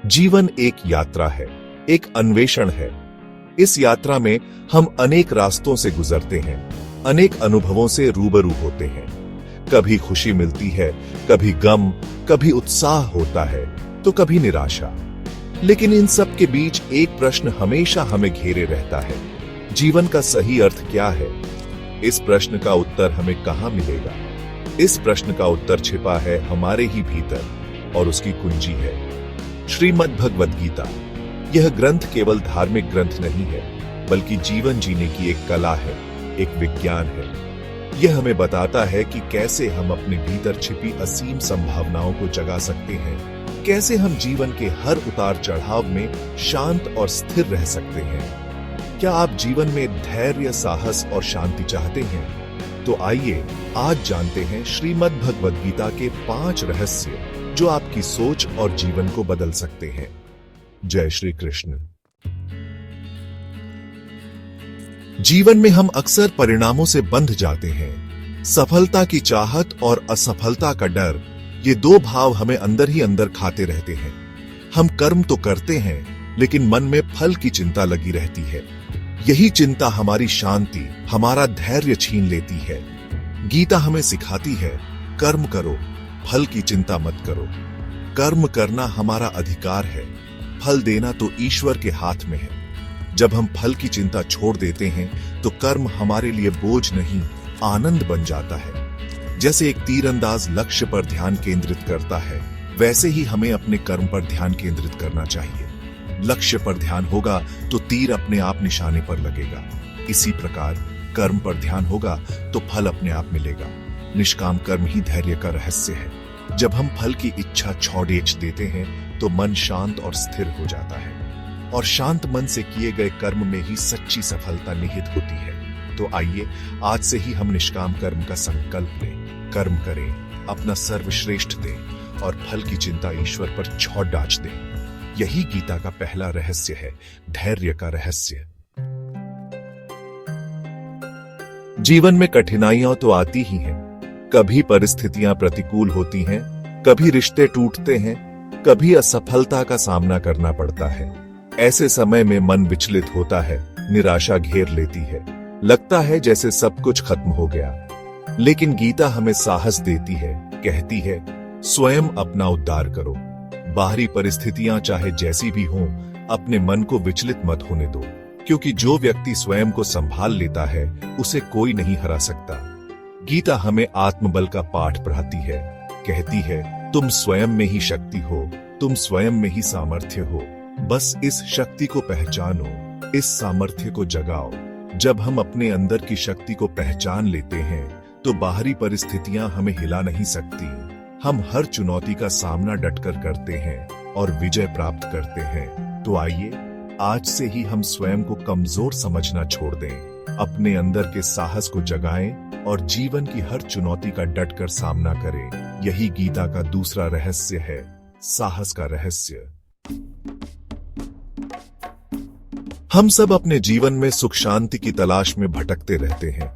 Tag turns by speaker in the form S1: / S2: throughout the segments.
S1: जीवन एक यात्रा है, एक अन्वेषण है। इस यात्रा में हम अनेक रास्तों से गुजरते हैं, अनेक अनुभवों से रूबरू होते हैं। कभी खुशी मिलती है, कभी गम, कभी उत्साह होता है, तो कभी निराशा। लेकिन इन सब के बीच एक प्रश्न हमेशा हमें घेरे रहता है, जीवन का सही अर्थ क्या है? इस प्रश्न का उत्तर हमें कहां मिलेगा? इस प्रश्न का उत्तर छिपा है हमारे ही भीतर, और उसकी कुंजी है श्रीमद् भगवद गीता। यह ग्रंथ केवल धार्मिक ग्रंथ नहीं है, बल्कि जीवन जीने की एक कला है, एक विज्ञान है। यह हमें बताता है कि कैसे हम अपने भीतर छिपी असीम संभावनाओं को जगा सकते हैं, कैसे हम जीवन के हर उतार चढ़ाव में शांत और स्थिर रह सकते हैं। क्या आप जीवन में धैर्य, साहस और शांति चाहते हैं? तो आइए आज जानते हैं श्रीमद् भगवद गीता के 5 रहस्य जो आपकी सोच और जीवन को बदल सकते हैं। जय श्री कृष्ण। जीवन में हम अक्सर परिणामों से बंध जाते हैं। सफलता की चाहत और असफलता का डर, ये 2 भाव हमें अंदर ही अंदर खाते रहते हैं। हम कर्म तो करते हैं, लेकिन मन में फल की चिंता लगी रहती है। यही चिंता हमारी शांति, हमारा धैर्य छीन लेती है। गीता हमें सिखाती है, कर्म करो, फल की चिंता मत करो। कर्म करना हमारा अधिकार है, फल देना तो ईश्वर के हाथ में है। जब हम फल की चिंता छोड़ देते हैं, तो कर्म हमारे लिए बोझ नहीं, आनंद बन जाता है। जैसे एक तीरंदाज लक्ष्य पर ध्यान केंद्रित करता है, वैसे ही हमें अपने कर्म पर ध्यान केंद्रित करना चाहिए। लक्ष्य पर ध्यान होगा तो तीर अपने आप निशाने पर लगेगा। इसी प्रकार कर्म पर ध्यान होगा तो फल अपने आप मिलेगा। निष्काम कर्म ही धैर्य का रहस्य है। जब हम फल की इच्छा छोड़ देते हैं, तो मन शांत और स्थिर हो जाता है, और शांत मन से किए गए कर्म में ही सच्ची सफलता निहित होती है। तो आइए आज से ही हम निष्काम कर्म का संकल्प लें, कर्म करें, अपना सर्वश्रेष्ठ दें और फल की चिंता ईश्वर पर छोड़ डाच दें। यही गीता का पहला रहस्य है, धैर्य का रहस्य। जीवन में कठिनाइयां तो आती ही हैं। कभी परिस्थितियां प्रतिकूल होती हैं, कभी रिश्ते टूटते हैं, कभी असफलता का सामना करना पड़ता है। ऐसे समय में मन विचलित होता है, निराशा घेर लेती है, लगता है जैसे सब कुछ खत्म हो गया। लेकिन गीता हमें साहस देती है, कहती है, स्वयं अपना उद्धार करो। बाहरी परिस्थितियां चाहे जैसी भी हों, अपने मन को विचलित मत होने दो, क्योंकि जो व्यक्ति स्वयं को संभाल लेता है, उसे कोई नहीं हरा सकता। गीता हमें आत्मबल का पाठ पढ़ाती है, कहती है, तुम स्वयं में ही शक्ति हो, तुम स्वयं में ही सामर्थ्य हो। बस इस शक्ति को पहचानो, इस सामर्थ्य को जगाओ। जब हम अपने अंदर की शक्ति को पहचान लेते हैं, तो बाहरी परिस्थितियां हमें हिला नहीं सकती। हम हर चुनौती का सामना डटकर करते हैं और विजय प्राप्त करते हैं। तो आइए आज से ही हम स्वयं को कमजोर समझना छोड़ दें, अपने अंदर के साहस को जगाएं और जीवन की हर चुनौती का डटकर सामना करें। यही गीता का दूसरा रहस्य है, साहस का रहस्य। हम सब अपने जीवन में सुख शांति की तलाश में भटकते रहते हैं।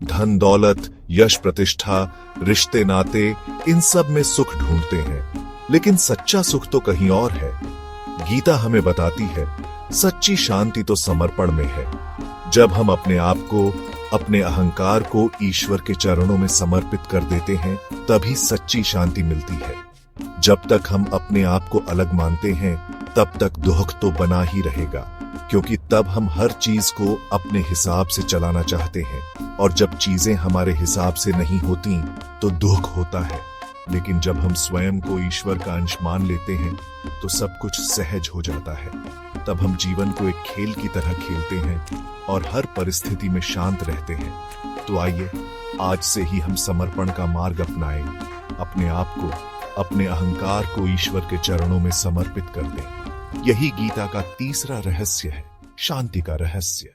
S1: धन दौलत, यश प्रतिष्ठा, रिश्ते नाते, इन सब में सुख ढूंढते हैं, लेकिन सच्चा सुख तो कहीं और है। गीता हमें बताती है, सच्ची शांति तो समर्पण में है। जब हम अपने आप को, अपने अहंकार को ईश्वर के चरणों में समर्पित कर देते हैं, तभी सच्ची शांति मिलती है। जब तक हम अपने आप को अलग मानते हैं, तब तक दुख तो बना ही रहेगा, क्योंकि तब हम हर चीज को अपने हिसाब से चलाना चाहते हैं, और जब चीजें हमारे हिसाब से नहीं होती तो दुख होता है। लेकिन जब हम स्वयं को ईश्वर का अंश मान लेते हैं, तो सब कुछ सहज हो जाता है। तब हम जीवन को एक खेल की तरह खेलते हैं और हर परिस्थिति में शांत रहते हैं। तो आइए आज से ही हम समर्पण का मार्ग अपनाएं, अपने आप को, अपने अहंकार को ईश्वर के चरणों में समर्पित कर दें। यही गीता का तीसरा रहस्य है, शांति का रहस्य।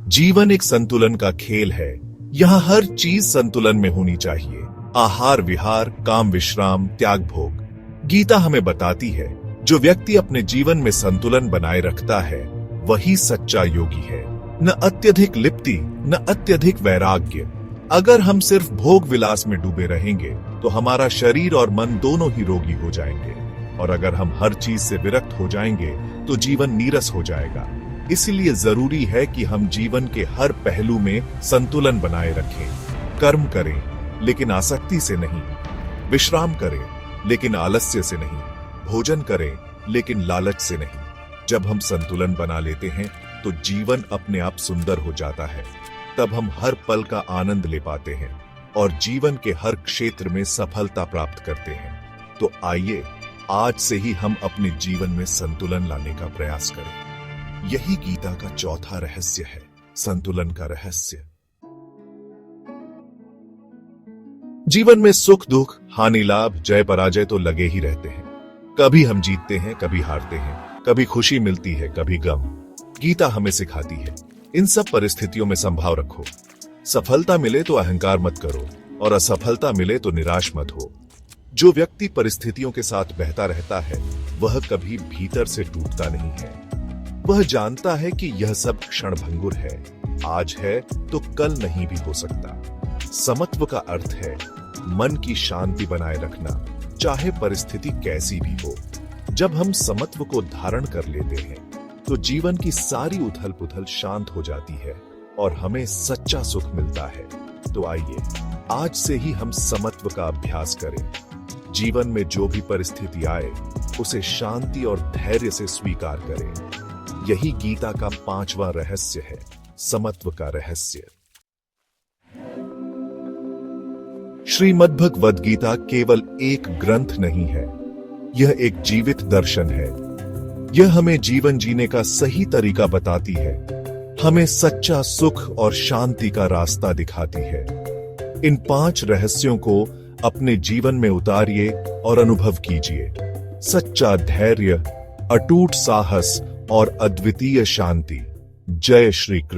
S1: जीवन एक संतुलन का खेल है। यहाँ हर चीज संतुलन में होनी चाहिए। आहार विहार, काम विश्राम, त्याग भोग। गीता हमें बताती है, जो व्यक्ति अपने जीवन में संतुलन बनाए रखता है, वही सच्चा योगी है। न अत्यधिक लिप्ति, न अत्यधिक वैराग्य। अगर हम सिर्फ भोग विलास में डूबे रहेंगे तो हमारा शरीर और मन दोनों ही रोगी हो जाएंगे, और अगर हम हर चीज से विरक्त हो जाएंगे तो जीवन नीरस हो जाएगा। इसलिए जरूरी है कि हम जीवन के हर पहलू में संतुलन बनाए रखें। कर्म करें लेकिन आसक्ति से नहीं, विश्राम करें लेकिन आलस्य से नहीं, भोजन करें लेकिन लालच से नहीं। जब हम संतुलन बना लेते हैं तो जीवन अपने आप सुंदर हो जाता है। तब हम हर पल का आनंद ले पाते हैं और जीवन के हर क्षेत्र में सफलता प्राप्त करते हैं। तो आइए आज से ही हम अपने जीवन में संतुलन लाने का प्रयास करें। यही गीता का चौथा रहस्य है, संतुलन का रहस्य। जीवन में सुख दुख, हानि लाभ, जय पराजय तो लगे ही रहते हैं। कभी हम जीतते हैं, कभी हारते हैं, कभी खुशी मिलती है, कभी गम। गीता हमें सिखाती है इन सब परिस्थितियों में संभाव रखो। सफलता मिले तो अहंकार मत करो और असफलता मिले तो निराश मत हो। जो व्यक्ति परिस्थितियों के साथ बहता रहता है वह कभी भीतर से टूटता नहीं है। वह जानता है कि यह सब क्षणभंगुर है, आज है तो कल नहीं भी हो सकता। समत्व का अर्थ है मन की शांति बनाए रखना, चाहे परिस्थिति कैसी भी हो। जब हम समत्व को धारण कर लेते हैं तो जीवन की सारी उथल पुथल शांत हो जाती है और हमें सच्चा सुख मिलता है। तो आइए आज से ही हम समत्व का अभ्यास करें। जीवन में जो भी परिस्थिति आए उसे शांति और धैर्य से स्वीकार करें। यही गीता का 5वां रहस्य है, समत्व का रहस्य। श्रीमद्भगवद गीता केवल एक ग्रंथ नहीं है, यह एक जीवित दर्शन है। यह हमें जीवन जीने का सही तरीका बताती है, हमें सच्चा सुख और शांति का रास्ता दिखाती है। इन 5 रहस्यों को अपने जीवन में उतारिए और अनुभव कीजिए। सच्चा धैर्य, अटूट साहस और अद्वितीय शांति। जय श्री कृष्ण।